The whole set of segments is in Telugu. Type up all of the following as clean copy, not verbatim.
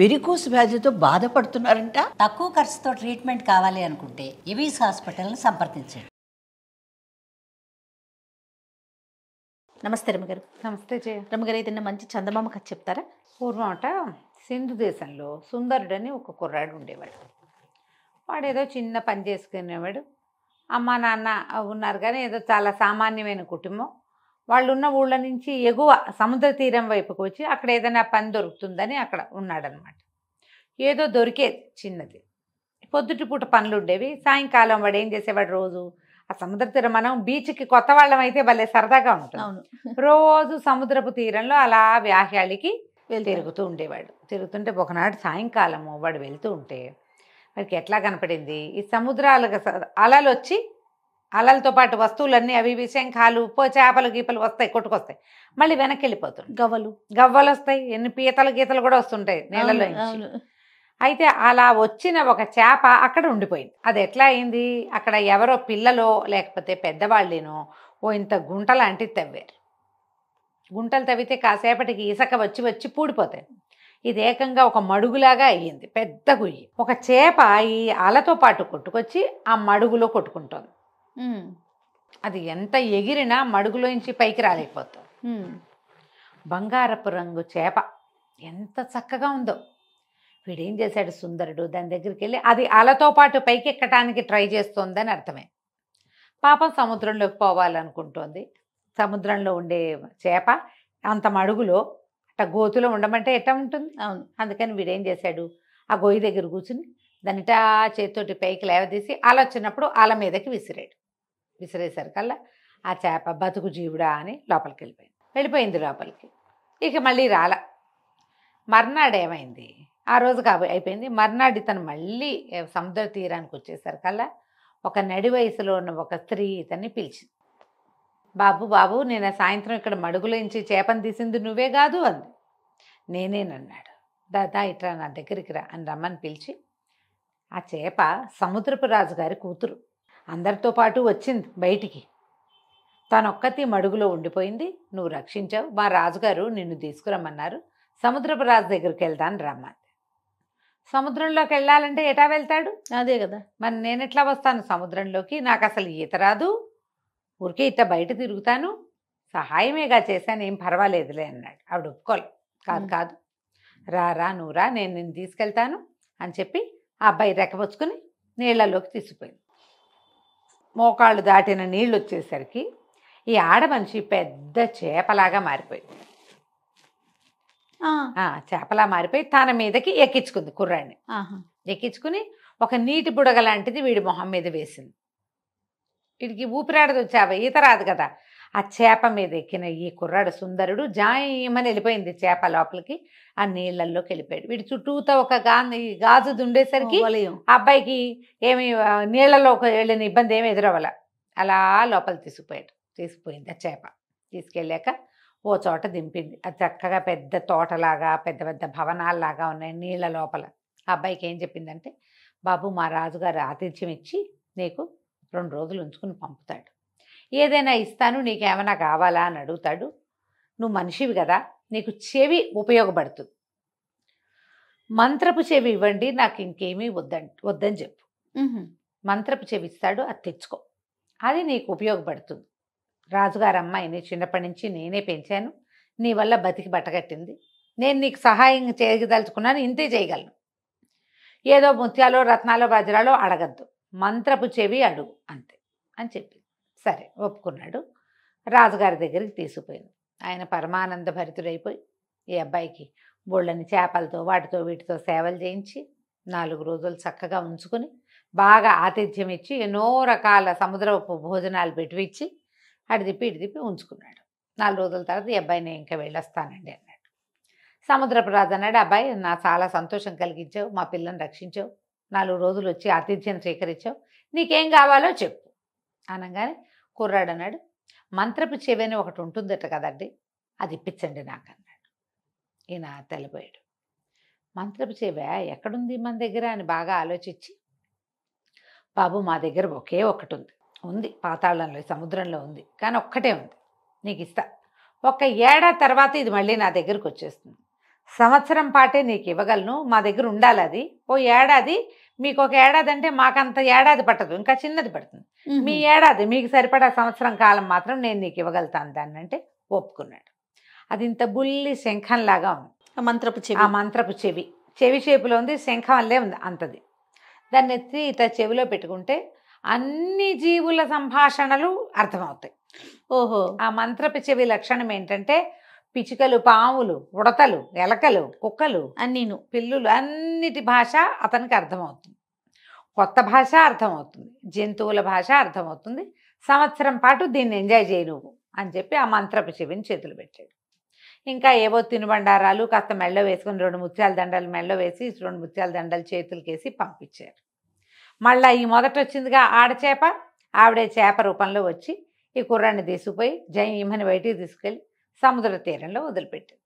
వెరికోస్ వ్యాధితో బాధపడుతున్నారంట. తక్కువ ఖర్చుతో ట్రీట్మెంట్ కావాలి అనుకుంటే ఎవిస్ హాస్పిటల్ని సంప్రదించండి. నమస్తే రమ్మగారు. నమస్తే జయ. రమ్మగారు, ఏదైనా మంచి చందమామ కథ చెప్తారా? పూర్వం అట సింధు దేశంలో సుందరుడని ఒక కుర్రాడు ఉండేవాడు. వాడు ఏదో చిన్న పని చేసుకునేవాడు. అమ్మ నాన్న ఉన్నారు కానీ ఏదో చాలా సామాన్యమైన కుటుంబం. వాళ్ళు ఉన్న ఊళ్ళ నుంచి ఎగువ సముద్ర తీరం వైపుకు వచ్చి అక్కడ ఏదైనా పని దొరుకుతుందని అక్కడ ఉన్నాడనమాట. ఏదో దొరికేది చిన్నది. పొద్దుటి పూట పనులు ఉండేవి. సాయంకాలం వాడు ఏం చేసేవాడు, రోజు ఆ సముద్ర తీరం, మనం బీచ్కి కొత్త వాళ్ళం అయితే భలే సరదాగా ఉంటుంది. రోజు సముద్రపు తీరంలో అలా వ్యాహ్యాళికి తిరుగుతూ ఉండేవాడు. తిరుగుతుంటే ఒకనాడు సాయంకాలము వాడు వెళ్తూ ఉంటే వాడికి ఎట్లా కనపడింది, ఈ సముద్రాలకు అలలు వచ్చి అలలతో పాటు వస్తువులన్నీ అవి శంఖాలు చేపలు గీపలు వస్తాయి, కొట్టుకొస్తాయి, మళ్ళీ వెనక్కి వెళ్ళిపోతుంది. గవ్వలు వస్తాయి, ఎన్ని పీతలు గీతలు కూడా వస్తుంటాయి నీళ్ళలో నుంచి. అయితే అలా వచ్చిన ఒక చేప అక్కడ ఉండిపోయింది. అది ఎట్లా అయింది, అక్కడ ఎవరో పిల్లలో లేకపోతే పెద్దవాళ్ళేనో ఓ ఇంత గుంట లాంటిది తవ్వారు. గుంటలు తవ్వితే కాసేపటికి ఇసుక వచ్చి వచ్చి పూడిపోతాయి. ఇది ఏకంగా ఒక మడుగులాగా అయ్యింది, పెద్ద గుయ్యి. ఒక చేప ఈ అలతో పాటు కొట్టుకొచ్చి ఆ మడుగులో కొట్టుకుంటోంది. అది ఎంత ఎగిరినా మడుగులోంచి పైకి రాలేకపోతుంది. బంగారపు రంగు చేప ఎంత చక్కగా ఉందో. వీడేం చేశాడు సుందరుడు, దాని దగ్గరికి వెళ్ళి అది అలతో పాటు పైకి ఎక్కడానికి ట్రై చేస్తోందని అర్థమే. పాపం సముద్రంలోకి పోవాలనుకుంటోంది. సముద్రంలో ఉండే చేప అంత మడుగులో అట్ట గోతులో ఉండమంటే ఎట్లా ఉంటుంది. అందుకని వీడేం చేశాడు, ఆ గొయ్యి దగ్గర కూర్చుని దానిటా చేతితోటి పైకి లేవదీసి అల వచ్చినప్పుడు అల మీదకి విసిరాడు. విసిరేసరికల్లా ఆ చేప బతుకు జీవుడా అని లోపలికి వెళ్ళిపోయింది లోపలికి. ఇక మళ్ళీ రాల. మర్నాడు ఏమైంది, ఆ రోజు అయిపోయింది. మర్నాడు ఇతను మళ్ళీ సముద్ర తీరానికి వచ్చేసరికల్లా ఒక నడి వయసులో ఉన్న ఒక స్త్రీ ఇతన్ని పిలిచింది. బాబు బాబు, నేను సాయంత్రం ఇక్కడ మడుగులోంచి చేపను తీసింది నువ్వే కాదు అంది. నేనేనన్నాడు. దాదా ఇట్లా నా దగ్గరికి రా అని రమ్మని పిలిచి, ఆ చేప సముద్రపు రాజుగారి కూతురు, అందరితో పాటు వచ్చింది బయటికి. తనొక్కతి మడుగులో ఉండిపోయింది, నువ్వు రక్షించావు, మా రాజుగారు నిన్ను తీసుకురమ్మన్నారు, సముద్రపు రాజు దగ్గరికి వెళ్తాను రమ్మంది. సముద్రంలోకి వెళ్ళాలంటే ఎటా వెళ్తాడు, అదే కదా, మరి నేను ఎట్లా వస్తాను సముద్రంలోకి, నాకు అసలు ఈత రాదు, ఊరికే ఇట్లా బయట తిరుగుతాను, సహాయమేగా చేశాను, ఏం పర్వాలేదులే అన్నాడు. ఆవిడ ఒప్పుకోలే. కాదు రా నువ్వు రా, నేను నిన్ను తీసుకెళ్తాను అని చెప్పి ఆ అబ్బాయి రెక్కపుచ్చుకుని నీళ్లలోకి తీసుకుపోయింది. మోకాళ్ళు దాటిన నీళ్ళు వచ్చేసరికి ఈ ఆడమనిషి పెద్ద చేపలాగా మారిపోయింది. చేపలా మారిపోయి తన మీదకి ఎక్కించుకుంది కుర్రాడిని. ఎక్కించుకుని ఒక నీటి బుడగ లాంటిది వీడి మొహం మీద వేసింది. వీడికి ఊపిరాడదు, చేప ఈత రాదు కదా. ఆ చేప మీద ఎక్కిన ఈ కుర్రాడు సుందరుడు జాయమని వెళ్ళిపోయింది చేప లోపలికి, ఆ నీళ్లలోకి వెళ్ళిపోయాడు. వీడి చుట్టూతో ఒక గాజు ఉండేసరికి అబ్బాయికి ఏమి నీళ్లలోకి వెళ్ళిన ఇబ్బంది ఏమి ఎదురవ్వాల. అలా లోపల తీసుకుపోయింది ఆ చేప. తీసుకెళ్ళాక ఓ చోట దింపింది. అది చక్కగా పెద్ద తోటలాగా పెద్ద పెద్ద భవనాల్లాగా ఉన్నాయి నీళ్ల లోపల. ఆ అబ్బాయికి ఏం చెప్పిందంటే, బాబు మా రాజుగారు ఆతిథ్యం ఇచ్చి నీకు 2 రోజులు ఉంచుకుని పంపుతాడు, ఏదైనా ఇస్తాను, నీకేమైనా కావాలా అని అడుగుతాడు. నువ్వు మనిషివి కదా, నీకు చెవి ఉపయోగపడుతుంది, మంత్రపు చెవి ఇవ్వండి, నాకు ఇంకేమీ వద్దని చెప్పు. మంత్రపు చెవి ఇస్తాడు, అది తెచ్చుకో, అది నీకు ఉపయోగపడుతుంది. రాజుగారు అమ్మాయిని చిన్నప్పటి నుంచి నేనే పెంచాను, నీ వల్ల బతికి బట్టగట్టింది, నేను నీకు సహాయం చేయదలుచుకున్నాను, ఇంతే చేయగలను, ఏదో ముత్యాలో రత్నాలో వజ్రాలో అడగద్దు, మంత్రపు చెవి అడుగు అంతే అని చెప్పింది. సరే ఒప్పుకున్నాడు. రాజుగారి దగ్గరికి తీసుకుపోయింది. ఆయన పరమానంద భరితుడైపోయి ఈ అబ్బాయికి బోళ్ళని చేపలతో వాటితో వీటితో సేవలు చేయించి 4 రోజులు చక్కగా ఉంచుకుని బాగా ఆతిథ్యం ఇచ్చి ఎన్నో రకాల సముద్రపు భోజనాలు పెట్టివిచ్చి అటు తిప్పి ఇటు తిప్పి ఉంచుకున్నాడు. 4 రోజుల తర్వాత ఈ అబ్బాయిని ఇంకా వెళ్ళొస్తానండి అన్నాడు. సముద్రపు రాజు అన్నాడు, అబ్బాయి నా చాలా సంతోషం కలిగించావు, మా పిల్లని రక్షించావు, 4 రోజులు వచ్చి ఆతిథ్యం స్వీకరించావు, నీకేం కావాలో చెప్పు అనగానే కుర్రాడు అన్నాడు, మంత్రపు చెవి అని ఒకటి ఉంటుందట కదండి, అది ఇప్పించండి నాకు అన్నాడు. ఈయన తెల్లబోయాడు. మంత్రపు చెవి ఎక్కడుంది మన దగ్గర అని బాగా ఆలోచించి, బాబు మా దగ్గర ఒకే ఒకటి ఉంది, పాతాళంలో సముద్రంలో ఉంది, కానీ ఒక్కటే ఉంది, నీకు ఇస్తా, 1 ఏడాది తర్వాత ఇది మళ్ళీ నా దగ్గరకు వచ్చేస్తుంది, సంవత్సరం పాటే నీకు ఇవ్వగలను, మా దగ్గర ఉండాలి అది. ఓ ఏడాది, మీకు ఒక ఏడాది అంటే మాకంత ఏడాది పట్టదు, ఇంకా చిన్నది పడుతుంది. మీ ఏడాది మీకు సరిపడా సంవత్సరం కాలం మాత్రం నేను నీకు ఇవ్వగలుగుతాను దాన్ని అంటే ఒప్పుకున్నాడు. అది ఇంత బుల్లి శంఖంలాగా ఉంది. ఆ మంత్రపు చెవి షేపులో ఉంది, శంఖం వల్లే ఉంది అంతది. దాన్ని ఎత్తి ఇట్లా చెవిలో పెట్టుకుంటే అన్ని జీవుల సంభాషణలు అర్థమవుతాయి. ఓహో. ఆ మంత్రపు చెవి లక్షణం ఏంటంటే పిచ్చుకలు, పాములు, ఉడతలు, ఎలకలు, కుక్కలు, అన్నీను, పిల్లులు, అన్నిటి భాష అతనికి అర్థమవుతుంది. కొత్త భాష అర్థమవుతుంది, జంతువుల భాష అర్థమవుతుంది. సంవత్సరం పాటు దీన్ని ఎంజాయ్ చేయి నువ్వు అని చెప్పి ఆ మంత్రపు చెవిని చేతులు పెట్టాడు. ఇంకా ఏవో తినుబండారాలు కాస్త మెళ్ళో వేసుకుని 2 ముత్యాల దండలు మెళ్ళో వేసి 2 ముత్యాల దండలు చేతులకేసి పంపించారు. మళ్ళీ ఈ మొదట వచ్చిందిగా ఆడచేప, ఆవిడే చేప రూపంలో వచ్చి ఈ కుర్రాన్ని తీసుకుపోయి జయమని బయటికి తీసుకెళ్ళి సముద్ర తీరంలో వదిలిపెట్టారు.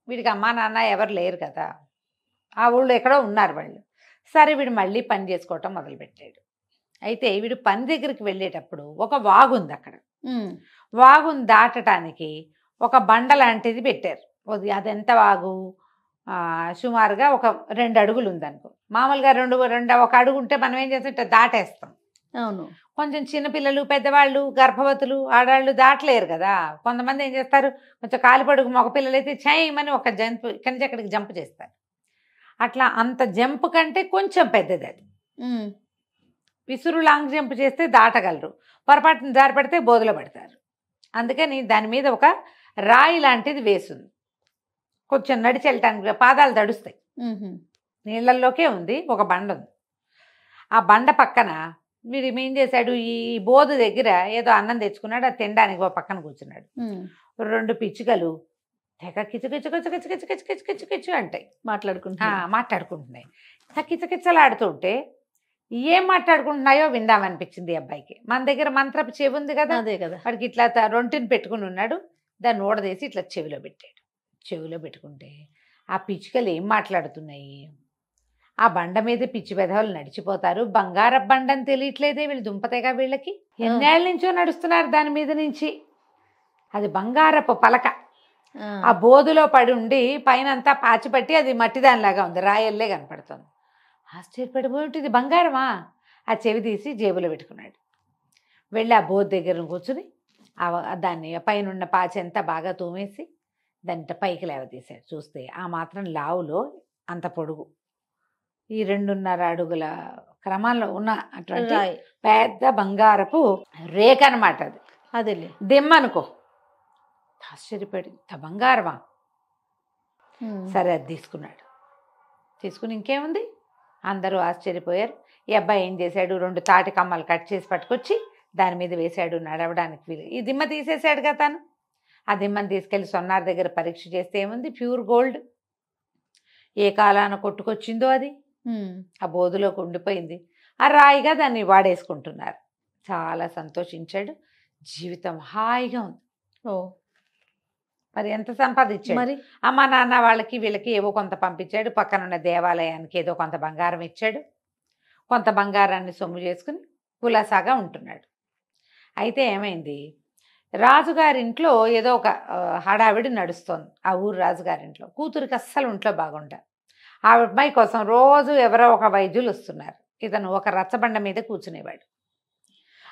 వీడికి అమ్మా నాన్న ఎవరు లేరు కదా, ఆ ఊళ్ళో ఎక్కడో ఉన్నారు వాళ్ళు. సరే వీడు మళ్ళీ పని చేసుకోవటం మొదలుపెట్టాడు. అయితే వీడు పని దగ్గరికి వెళ్ళేటప్పుడు ఒక వాగుంది అక్కడ. వాగుని దాటడానికి ఒక బండ లాంటిది పెట్టారు. అదెంత వాగు, సుమారుగా ఒక 2 అడుగులు ఉందనుకో. మామూలుగా 1 అడుగు ఉంటే మనం ఏం చేస్తాం, ఇట్లా దాటేస్తాం. అవును. కొంచెం చిన్నపిల్లలు, పెద్దవాళ్ళు, గర్భవతులు, ఆడవాళ్ళు దాటలేరు కదా. కొంతమంది ఏం చేస్తారు, కొంచెం కాలిపడుగు మగపిల్లలు అయితే చేయమని ఒక జంప్ ఇక్కడి నుంచి అక్కడికి జంప్ చేస్తారు. అట్లా అంత జంప్ కంటే కొంచెం పెద్దది అది. విసురు లాంగ్ జంప్ చేస్తే దాటగలరు, పొరపాటున జారి పడితే బోధలో పడతారు. అందుకని దాని మీద ఒక రాయి లాంటిది వేసింది. కొంచెం నడిచి వెళ్ళటానికి పాదాలు తడుస్తాయి. నీళ్ళల్లోకే ఉంది, ఒక బండ ఉంది. ఆ బండ పక్కన వీడు ఏం చేశాడు, ఈ బోధ దగ్గర ఏదో అన్నం తెచ్చుకున్నాడు, అది తినడానికి ఒక పక్కన కూర్చున్నాడు. 2 పిచ్చుకలు తెగ కిచకిచకిచకిచకిచకిచకిచకిచు అంటాయి, మాట్లాడుకుంటున్నాయి. కిచకిచలాడుతుంటే ఏం మాట్లాడుకుంటున్నాయో విందామనిపించింది అబ్బాయికి. మన దగ్గర మంత్రపు చెవి ఉంది కదా, అదే కదా. వాడికి ఇట్లా రొంటిని పెట్టుకుని ఉన్నాడు. దాన్ని ఊడదీసి ఇట్లా చెవిలో పెట్టాడు. చెవిలో పెట్టుకుంటే ఆ పిచ్చుకలు ఏం మాట్లాడుతున్నాయి, ఆ బండ మీద పిచ్చి పెదవులు నడిచిపోతారు, బంగారపు బండ అని తెలియట్లేదే వీళ్ళు దుంపతేగా వీళ్ళకి. ఎన్నేళ్ళ నుంచో నడుస్తున్నారు దాని మీద నుంచి. అది బంగారపు పలక. ఆ బోధులో పడి ఉండి పైన అంతా పాచిపట్టి అది మట్టి దానిలాగా ఉంది, రాయల్లే కనపడుతుంది. ఆశ్చర్యపడిపోయి ఇది బంగారమా. ఆ చెవి తీసి జేబులో పెట్టుకున్నాడు. వెళ్ళి ఆ బోధ దగ్గర కూర్చుని దాన్ని పైన ఉన్న పాచి అంతా బాగా తోమేసి దాన్ని పైకి లేవతీశాడు. చూస్తే ఆ మాత్రం లావులో అంత పొడుగు, ఈ 2.5 అడుగుల క్రమంలో ఉన్న అటువంటి పెద్ద బంగారపు రేఖ అనమాట అది. అదే దెమ్మనుకో. ఆశ్చర్యపడి ఇంత బంగారమా. సరే అది తీసుకున్నాడు. తీసుకుని ఇంకేముంది, అందరూ ఆశ్చర్యపోయారు. ఈ అబ్బాయి ఏం చేశాడు, 2 తాటి కమ్మలు కట్ చేసి పట్టుకొచ్చి దాని మీద వేశాడు. నడవడానికి వీలు. ఈ దిమ్మ తీసేశాడు కదా తను. ఆ దిమ్మని తీసుకెళ్ళి సొన్నార్ దగ్గర పరీక్ష చేస్తే ఏముంది, ప్యూర్ గోల్డ్. ఏ కాలాన కొట్టుకొచ్చిందో అది ఆ బోధులోకి ఉండిపోయింది. ఆ రాయిగా దాన్ని వాడేసుకుంటున్నారు. చాలా సంతోషించాడు. జీవితం హాయిగా ఉంది. మరి ఎంత సంపాదించాడు. మరి అమ్మ నాన్న వాళ్ళకి వీళ్ళకి ఏవో కొంత పంపించాడు. పక్కనున్న దేవాలయానికి ఏదో కొంత బంగారం ఇచ్చాడు. కొంత బంగారాన్ని సొమ్ము చేసుకుని కులాసాగా ఉంటున్నాడు. అయితే ఏమైంది, రాజుగారింట్లో ఏదో ఒక హడావిడి నడుస్తోంది. ఆ ఊరు రాజుగారింట్లో కూతురికి అస్సలు ఒంట్లో బాగుండ. ఆ అమ్మాయి కోసం రోజు ఎవరో ఒక వైద్యులు వస్తున్నారు. ఇతను ఒక రచ్చబండ మీద కూర్చునేవాడు.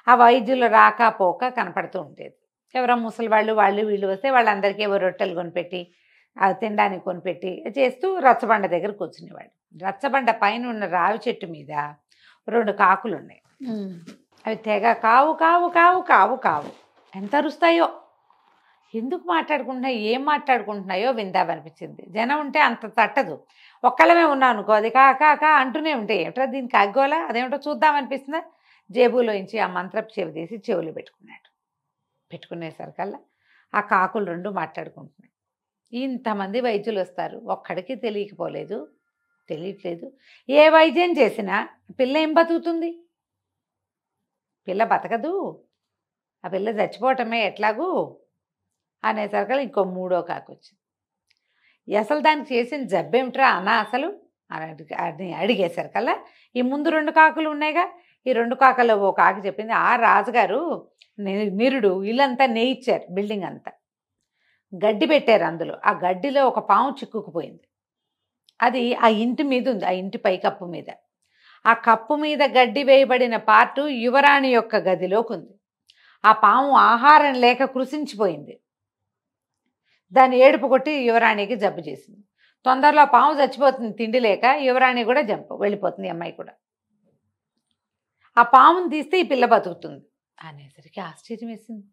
ఆ వైద్యులు రాకపోక కనపడుతూ ఉండేది. ఎవరో ముసలి వాళ్ళు వీళ్ళు వస్తే వాళ్ళందరికీ ఏవో రొట్టెలు కొనిపెట్టి అవి తినడానికి కొనిపెట్టి చేస్తూ రచ్చబండ దగ్గర కూర్చునేవాడు. రచ్చబండ పైన ఉన్న రావి చెట్టు మీద 2 కాకులు ఉన్నాయి. అవి తెగ కావు కావు కావు కావు కావు ఎంత అరుస్తాయో. ఎందుకు మాట్లాడుకుంటున్నాయో ఏం మాట్లాడుకుంటున్నాయో విందామనిపించింది. జనం ఉంటే అంత తట్టదు. ఒక్కళ్ళమే ఉన్నాం అనుకో, అది కా అంటూనే ఉంటాయి. ఏమిటో దీనికి అగ్గోలా, అదేమిటో చూద్దామనిపిస్తుందా. జేబులోంచి ఆ మంత్రపు చెవి తీసి చెవులు పెట్టుకున్నాడు. పెట్టుకునేసరికల్లా ఆ కాకులు 2 మాట్లాడుకుంటున్నాయి. ఇంతమంది వైద్యులు వస్తారు, ఒక్కడికి తెలియట్లేదు. ఏ వైద్యం చేసినా పిల్ల ఏం బతుకుతుంది, పిల్ల బతకదు, ఆ పిల్ల చచ్చిపోవటమే ఎట్లాగూ అనేసరికల్లా ఇంకో 3వ కాకు వచ్చింది. అసలు దానికి చేసిన జబ్బేమిట్రా అన్నా అసలు అని అడిగేసరికల్లా ఈ ముందు 2 కాకులు ఉన్నాయిగా, ఈ 2 కాకల్లో ఓ కాకి చెప్పింది, ఆ రాజుగారు నిరుడు ఇల్లంతా నేయిచ్చారు, బిల్డింగ్ అంతా గడ్డి పెట్టారు అందులో. ఆ గడ్డిలో ఒక పాము చిక్కుకుపోయింది. అది ఆ ఇంటి మీద ఉంది, ఆ ఇంటి పైకప్పు మీద. ఆ కప్పు మీద గడ్డి వేయబడిన పార్టు యువరాణి యొక్క గదిలోకి ఉంది. ఆ పాము ఆహారం లేక కృషించిపోయింది. దాన్ని ఏడుపు కొట్టి యువరాణికి జబ్బు చేసింది. తొందరలో పాము చచ్చిపోతుంది తిండి లేక, యువరాణి కూడా వెళ్ళిపోతుంది, అమ్మాయి కూడా. ఆ పాముని తీస్తే ఈ పిల్ల బతుకుతుంది అనేసరికి ఆశ్చర్యం వేసింది.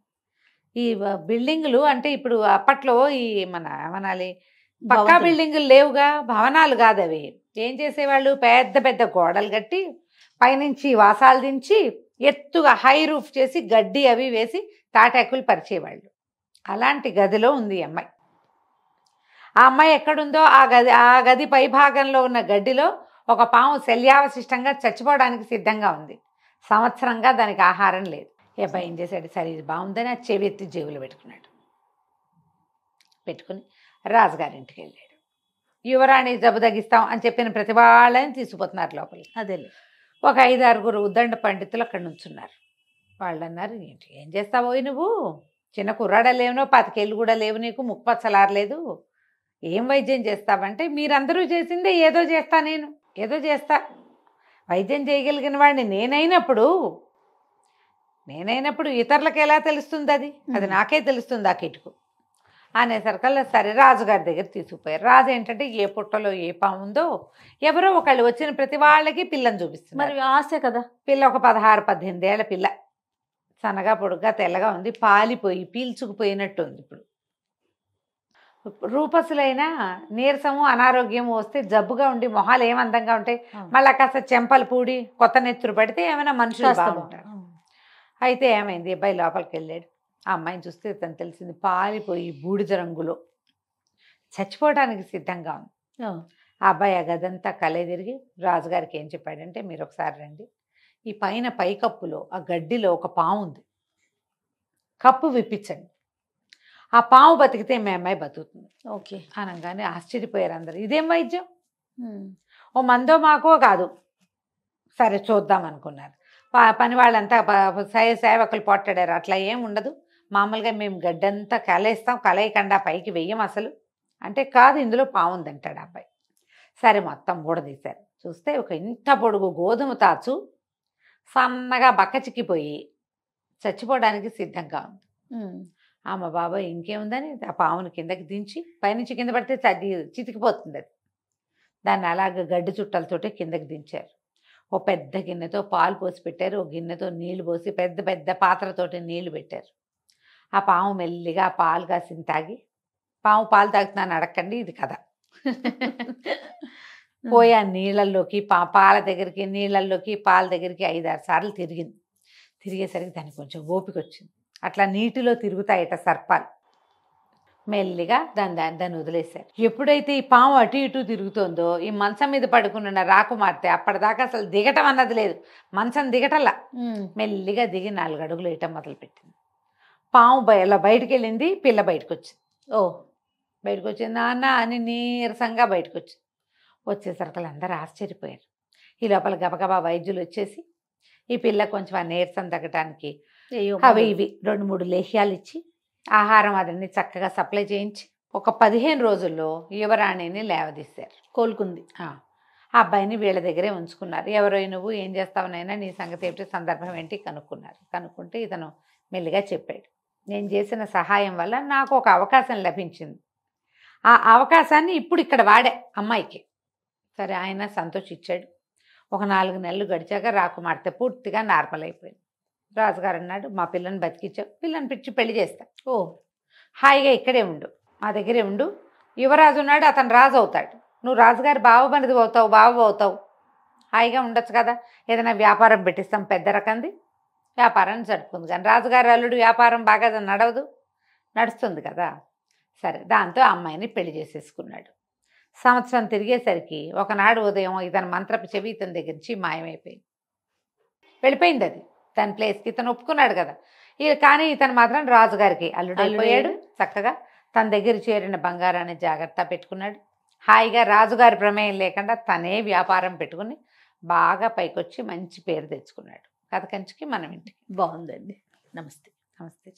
ఈ బిల్డింగులు అంటే ఇప్పుడు అప్పట్లో ఈ మన ఏమనాలి పక్కా బిల్డింగులు లేవుగా, భవనాలు కాదు అవి. ఏం చేసేవాళ్ళు, పెద్ద పెద్ద గోడలు కట్టి పైనుంచి వాసాలు దించి ఎత్తుగా హై రూఫ్ చేసి గడ్డి అవి వేసి తాటాకులు పరిచేవాళ్ళు. అలాంటి గదిలో ఉంది ఈ అమ్మాయి. ఆ అమ్మాయి ఎక్కడుందో ఆ గది పై భాగంలో ఉన్న గడ్డిలో ఒక పాము శల్యావశిష్టంగా చచ్చిపోవడానికి సిద్ధంగా ఉంది. సంవత్సరంగా దానికి ఆహారం లేదు. ఏ అబ్బాయి ఏం చేశాడు, సరే ఇది బాగుందని ఆ చెవి ఎత్తి జేబులో పెట్టుకున్నాడు. పెట్టుకుని రాజుగారింటికి వెళ్ళాడు. యువరాణి జబ్బు తగ్గిస్తాం అని చెప్పిన ప్రతి వాళ్ళని తీసుకుపోతున్నారు లోపలికి. అదే ఒక 5-6 ఉద్దండ పండితులు అక్కడ నుంచున్నారు. వాళ్ళు అన్నారు, ఏంటి ఏం చేస్తావో నువ్వు, చిన్న కుర్రాడ లేవునో 25 ఏళ్ళు కూడా లేవు, నీకు ముక్కుపచ్చలారలేదు, ఏం వైద్యం చేస్తావంటే, మీరందరూ చేసిందే ఏదో చేస్తా, నేను ఏదో చేస్తా, వైద్యం చేయగలిగిన వాడిని నేనైనప్పుడు ఇతరులకు ఎలా తెలుస్తుంది, అది నాకే తెలుస్తుంది ఆ కిటుకు అనేసరికల్లా సరే రాజుగారి దగ్గర తీసుకుపోయారు. రాజు ఏంటంటే ఏ పుట్టలో ఏ పాము ఉందో ఎవరో ఒకళ్ళు వచ్చిన ప్రతి వాళ్ళకి పిల్లని చూపిస్తుంది. మరి ఆశ కదా. పిల్ల ఒక 16-18 ఏళ్ల పిల్ల, సన్నగా పొడుగ్గా తెల్లగా ఉంది, పాలిపోయి పీల్చుకుపోయినట్టు ఉంది. ఇప్పుడు రూపసులైన నీరసము అనారోగ్యము వస్తే జబ్బుగా ఉండి మొహాలు ఏమందంగా ఉంటాయి, మళ్ళీ కాస్త చెంపలు పూడి కొత్త నెత్తురు పడితే ఏమైనా మనుషులు బాగుంటారు. అయితే ఏమైంది, అబ్బాయి లోపలికి వెళ్ళాడు. ఆ అమ్మాయిని చూస్తే తను తెలిసింది పాలిపోయి బూడిద రంగులో చచ్చిపోవడానికి సిద్ధంగా ఉంది. ఆ అబ్బాయి ఆ గదంతా కలే తిరిగి రాజుగారికి ఏం చెప్పాడంటే, మీరు ఒకసారి రండి, ఈ పైన పైకప్పులో ఆ గడ్డిలో ఒక పాము ఉంది, కప్పు విప్పించండి, ఆ పాము బతికితే మీ అమ్మాయి బతుకుతుంది. ఓకే అనగానే ఆశ్చర్యపోయారు అందరు. ఇదేం వైద్యం, ఓ మందో మాకో కాదు, సరే చూద్దాం అనుకున్నారు. పని వాళ్ళంతా సేవకులు పోట్లాడారు. అట్లా ఏం ఉండదు, మామూలుగా మేము గడ్డంతా కలేస్తాం, కలయకుండా పైకి వెయ్యం అసలు అంటే, కాదు ఇందులో పాము ఉందంటాడు అబ్బాయి. సరే మొత్తం ఊడదీశారు. చూస్తే ఒక ఇంత పొడుగు గోధుమ తాచు సన్నగా బక్క చిక్కిపోయి చచ్చిపోవడానికి సిద్ధంగా ఉంది. అమ్మ బాబాయ్ ఇంకేముందని ఆ పామును కిందకి దించి, పైనుంచి కింద పడితే చితికిపోతుంది అది, దాన్ని అలాగ గడ్డి చుట్టలతోటి కిందకి దించారు. ఓ పెద్ద గిన్నెతో పాలు పోసి పెట్టారు, ఓ గిన్నెతో నీళ్లు పోసి పెద్ద పెద్ద పాత్రతోటి నీళ్లు పెట్టారు. ఆ పాము మెల్లిగా పాలు కాసింది తాగి, పాము పాలు తాగుతున్నాను అడగండి, ఇది కథ. పోయి ఆ నీళ్ళల్లోకి పాల దగ్గరికి నీళ్ళల్లోకి పాల దగ్గరికి 5-6 సార్లు తిరిగింది. తిరిగేసరికి దానికి కొంచెం ఓపిక వచ్చింది. అట్లా నీటిలో తిరుగుతాయట సర్పాలు. మెల్లిగా దాన్ని వదిలేశారు. ఎప్పుడైతే ఈ పాము అటు ఇటు తిరుగుతుందో, ఈ మంచం మీద పడుకున్న రాకుమార్తె అప్పటిదాకా అసలు దిగటం అన్నది లేదు, మంచం దిగటల్లా మెల్లిగా దిగి 4 అడుగులు వేయటం మొదలుపెట్టింది. పాము ఇలా బయటికి వెళ్ళింది, పిల్ల బయటకు వచ్చింది. బయటకు వచ్చింది, నాన్న అని నీరసంగా బయటకు వచ్చింది. వచ్చేసరికి అందరూ ఆశ్చర్యపోయారు. ఈ లోపల గబగబా వైద్యులు వచ్చేసి ఈ పిల్ల కొంచెం ఆ నీరసం తగ్గటానికి అవి ఇవి 2-3 లేహ్యాలు ఇచ్చి ఆహారం అదన్నీ చక్కగా సప్లై చేయించి ఒక 15 రోజుల్లో యువరాణిని లేవదీశారు. కోలుకుంది. ఆ అబ్బాయిని వీళ్ళ దగ్గరే ఉంచుకున్నారు. ఎవరో నువ్వు ఏం చేస్తావునైనా, నీ సంగతి ఏమిటి, సందర్భం ఏంటి కనుక్కున్నారు. కనుక్కుంటే ఇతను మెల్లిగా చెప్పాడు, నేను చేసిన సహాయం వల్ల నాకు ఒక అవకాశం లభించింది, ఆ అవకాశాన్ని ఇప్పుడు ఇక్కడ వాడే అమ్మాయికి. సరే ఆయన సంతోషించాడు. ఒక 4 నెలలు గడిచాక రాకుమార్తె పూర్తిగా నార్మల్ అయిపోయింది. రాజుగారు అన్నాడు, మా పిల్లని బతికించావు, పిల్లని పిచ్చి పెళ్లి చేస్తా, హాయిగా ఇక్కడే ఉండు, మా దగ్గరే ఉండు, యువరాజు ఉన్నాడు, అతను రాజు అవుతాడు, నువ్వు రాజుగారి బావ అవుతావు, హాయిగా ఉండొచ్చు కదా, ఏదైనా వ్యాపారం పెట్టిస్తాం పెద్ద రకంది, వ్యాపారాన్ని జరుపుకుంది. కానీ రాజుగారి అల్లుడు వ్యాపారం బాగా నడుస్తుంది కదా. సరే దాంతో అమ్మాయిని పెళ్లి చేసేసుకున్నాడు. సంవత్సరం తిరిగేసరికి ఒకనాడు ఉదయం ఇతని మంత్రపు చెవి ఇతని దగ్గర నుంచి మాయమైపోయింది, వెళ్ళిపోయింది. అది తన ప్లేస్కి ఇతను ఒప్పుకున్నాడు కదా. కానీ ఇతను మాత్రం రాజుగారికి అల్లుడు అయిపోయాడు. చక్కగా తన దగ్గర చేరిన బంగారాన్ని జాగ్రత్త పెట్టుకున్నాడు. హాయిగా రాజుగారి ప్రమేయం లేకుండా తనే వ్యాపారం పెట్టుకుని బాగా పైకొచ్చి మంచి పేరు తెచ్చుకున్నాడు. కథ కంచికి మనం ఇంటికి. బాగుందండి. నమస్తే. నమస్తే.